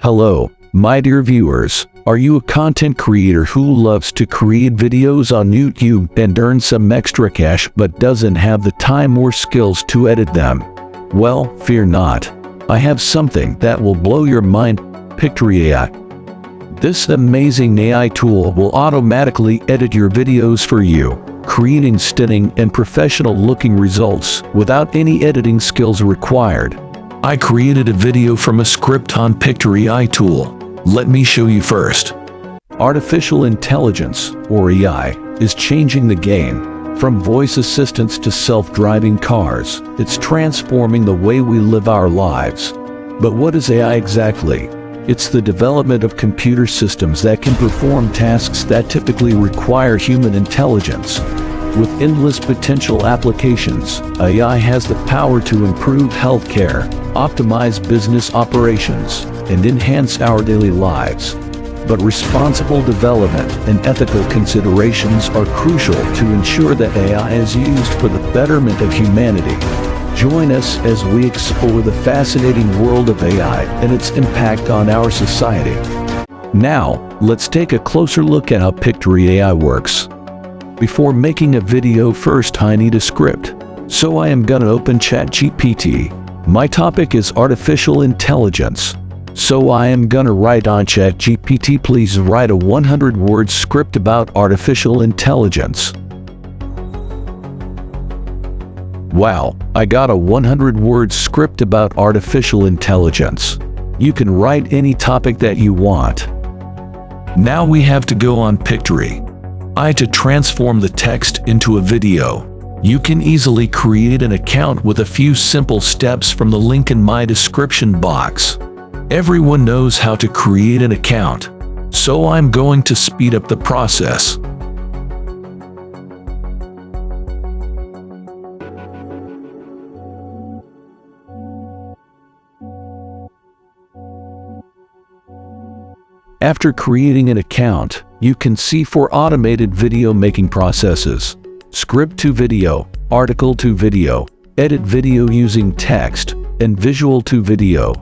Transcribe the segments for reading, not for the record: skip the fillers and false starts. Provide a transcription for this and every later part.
Hello, my dear viewers. Are you a content creator who loves to create videos on YouTube and earn some extra cash but doesn't have the time or skills to edit them? Well, fear not. I have something that will blow your mind: Pictory AI. This amazing AI tool will automatically edit your videos for you, creating stunning and professional-looking results without any editing skills required. I created a video from a script on Pictory AI tool. Let me show you first. Artificial intelligence, or AI, is changing the game. From voice assistants to self-driving cars, it's transforming the way we live our lives. But what is AI exactly? It's the development of computer systems that can perform tasks that typically require human intelligence. With endless potential applications, AI has the power to improve healthcare, optimize business operations, and enhance our daily lives. But responsible development and ethical considerations are crucial to ensure that AI is used for the betterment of humanity. Join us as we explore the fascinating world of AI and its impact on our society. Now, let's take a closer look at how Pictory AI works. Before making a video, first I need a script. So I am gonna open ChatGPT. My topic is artificial intelligence. So I am gonna write on ChatGPT, please write a 100-word script about artificial intelligence. Wow, I got a 100-word script about artificial intelligence. You can write any topic that you want. Now we have to go on Pictory AI to transform the text into a video. You can easily create an account with a few simple steps from the link in my description box. Everyone knows how to create an account, so I'm going to speed up the process. After creating an account, you can see 4 automated video making processes: script to video, article to video, edit video using text, and visual to video.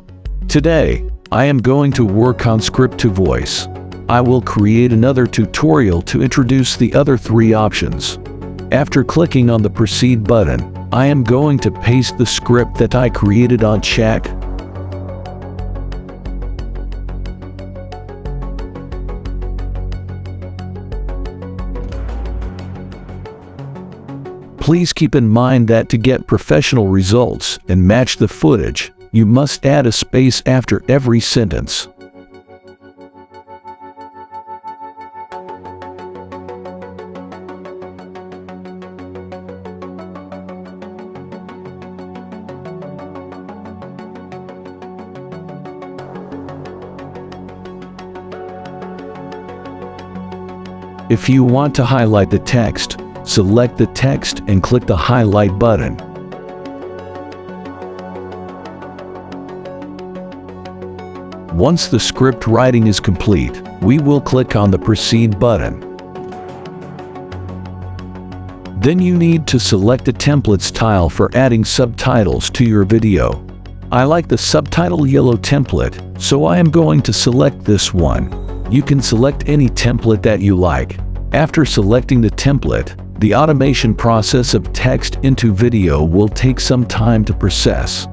Today, I am going to work on script to voice. I will create another tutorial to introduce the other 3 options. After clicking on the proceed button, I am going to paste the script that I created on Chat. Please keep in mind that to get professional results and match the footage, you must add a space after every sentence. If you want to highlight the text, select the text and click the highlight button. Once the script writing is complete, we will click on the proceed button. Then you need to select a template style for adding subtitles to your video. I like the subtitle yellow template, so I am going to select this one. You can select any template that you like. After selecting the template, the automation process of text into video will take some time to process.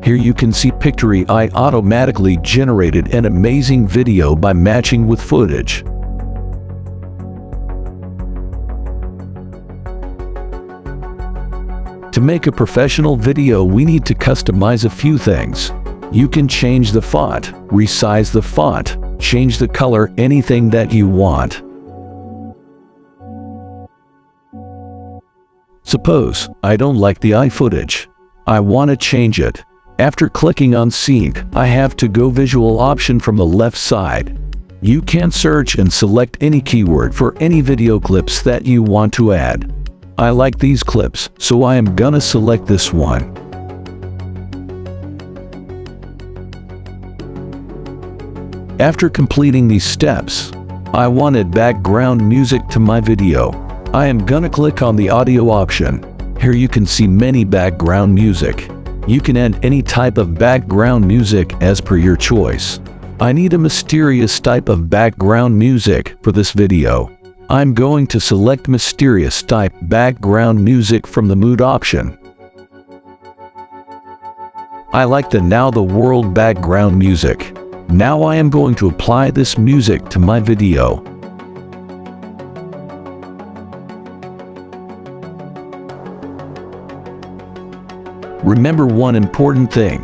Here you can see Pictory AI automatically generated an amazing video by matching with footage. To make a professional video, we need to customize a few things. You can change the font, resize the font, change the color, anything that you want. Suppose I don't like the AI footage. I want to change it. After clicking on Sync, I have to go visual option from the left side. You can search and select any keyword for any video clips that you want to add. I like these clips, so I am gonna select this one. After completing these steps, I wanted background music to my video. I am gonna click on the audio option. Here you can see many background music. You can add any type of background music as per your choice. I need a mysterious type of background music for this video. I'm going to select mysterious type background music from the mood option. I like the Now the World background music. Now I am going to apply this music to my video. Remember one important thing.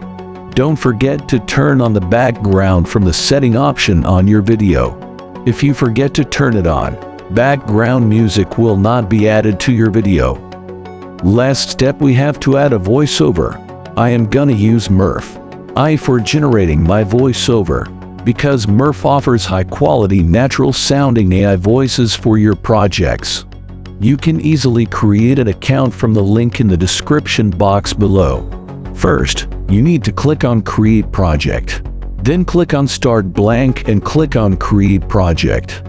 Don't forget to turn on the background from the setting option on your video. If you forget to turn it on, background music will not be added to your video. Last step, we have to add a voiceover. I am gonna use Murph AI for generating my voiceover, because Murph offers high-quality, natural-sounding AI voices for your projects. You can easily create an account from the link in the description box below. First, you need to click on Create Project. Then click on Start Blank and click on Create Project.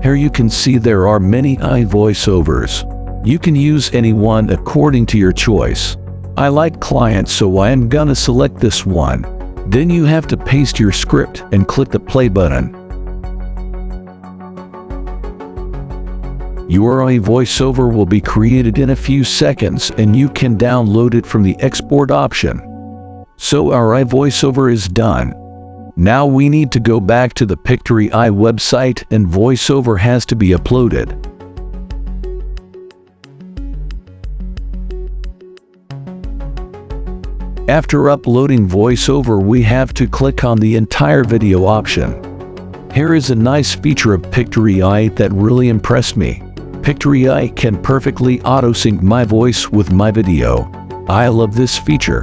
Here you can see there are many AI voiceovers. You can use any one according to your choice. I like Client, so I am gonna select this one. Then you have to paste your script and click the play button. Your AI voiceover will be created in a few seconds and you can download it from the export option. So our AI voiceover is done. Now we need to go back to the Pictory AI website and voiceover has to be uploaded. After uploading voiceover, we have to click on the entire video option. Here is a nice feature of Pictory AI that really impressed me. Pictory AI can perfectly auto-sync my voice with my video. I love this feature.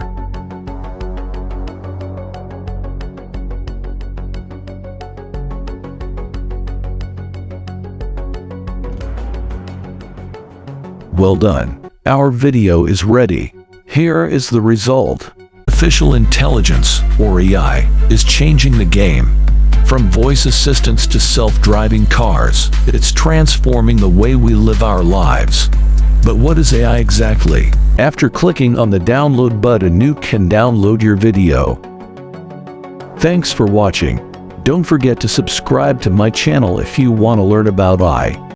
Well done. Our video is ready. Here is the result. Artificial intelligence, or AI, is changing the game. From voice assistants to self-driving cars, it's transforming the way we live our lives. But what is AI exactly? After clicking on the download button, you can download your video. Thanks for watching. Don't forget to subscribe to my channel if you want to learn about AI.